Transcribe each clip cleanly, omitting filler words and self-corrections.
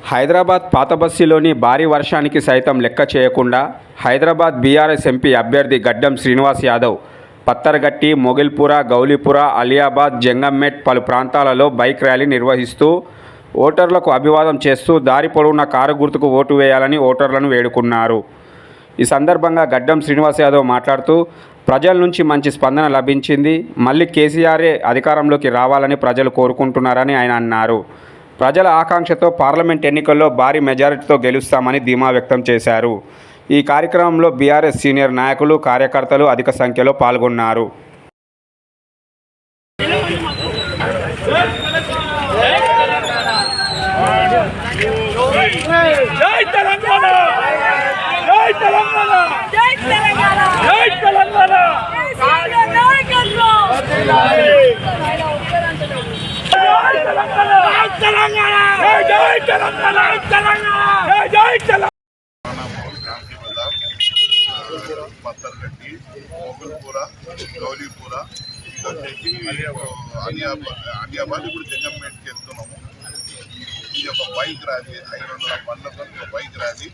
హైదరాబాద్ పాతబస్తీలోని భారీ వర్షానికి సైతం లెక్క చేయకుండా హైదరాబాద్ బీఆర్ఎస్ ఎంపీ అభ్యర్థి గడ్డం శ్రీనివాస్ యాదవ్ పత్తర్గట్టి, మొగిల్పుర, గౌలీపుర, అలియాబాద్, జంగంమెట్ పలు ప్రాంతాలలో బైక్ ర్యాలీ నిర్వహిస్తూ ఓటర్లకు అభివాదం చేస్తూ దారి పొడవునా కారు గుర్తుకు ఓటు వేయాలని ఓటర్లను వేడుకున్నారు. ఈ సందర్భంగా గడ్డం శ్రీనివాస్ యాదవ్ మాట్లాడుతూ ప్రజల నుంచి మంచి స్పందన లభించింది, మళ్ళీ కేసీఆరే అధికారంలోకి రావాలని ప్రజలు కోరుకుంటున్నారని ఆయన అన్నారు. ప్రజల ఆకాంక్షతో పార్లమెంట్ ఎన్నికల్లో భారీ మెజారిటీతో గెలుస్తామని ధీమా వ్యక్తం చేశారు. ఈ కార్యక్రమంలో బీఆర్ఎస్ సీనియర్ నాయకులు, కార్యకర్తలు అధిక సంఖ్యలో పాల్గొన్నారు. పత్తర్గట్టి, మొగుల్పుర, గౌలీపుర, అలియాబాద్ ఇప్పుడు జంగంమెట్కి వెళ్తున్నాము. ఇది ఒక బైక్ ర్యాలీ, 500 బండ్లతో ఒక బైక్ ర్యాలీ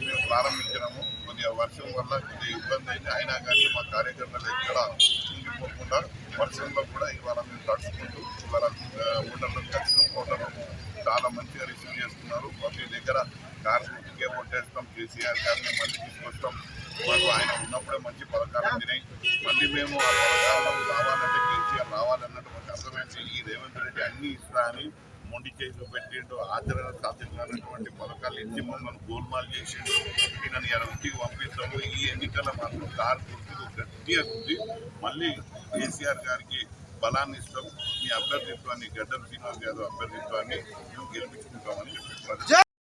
మేము ప్రారంభించినాము. కొద్దిగా వర్షం వల్ల కొద్దిగా ఇబ్బంది అయింది, అయినా కానీ మా కార్యకర్తలు ఎక్కడ కుంగిపోకుండా వర్షంలో కూడా ఇవాళ మేము తడుచుకుంటూ ఇవాళ ఓటర్లకు కలిసినాం. ఓటర్లు చాలా మంచిగా రిసీవ్ చేస్తున్నారు. ప్రతి దగ్గర కారు గుర్తుకే ఓటేస్తాం, కేసీఆర్ గారిని మళ్ళీ తీసుకొస్తాం, మాకు ఆయన ఉన్నప్పుడే మంచి పథకాలు అందినాయి, మళ్ళీ మేము ఆ పథకాలను రావాలంటే కేసీఆర్ రావాలన్నట్టు మాకు అర్థమైంది. ఈ రేవంత్ రెడ్డి అన్ని ఇస్తా అని మొండి చేతిలో పెట్టిండు, ఆచరణ సాధ్యమైనటువంటి పథకాలు ఇచ్చి మమ్మల్ని గోల్మాల్ చేసిండు. ఈయనని ఇంటికి పంపిస్తాము. ఈ ఎన్నికల మాత్రం కారు గుర్తుకు గట్టిగా ఉంది, మళ్ళీ కేసీఆర్ గారికి బలాన్ని ఇస్తాం. మీ అభ్యర్థిత్వాన్ని, గడ్డం శ్రీనివాస్ యాదవ్ అభ్యర్థిత్వాన్ని మేము గెలిపించుకుంటామని చెప్పారు.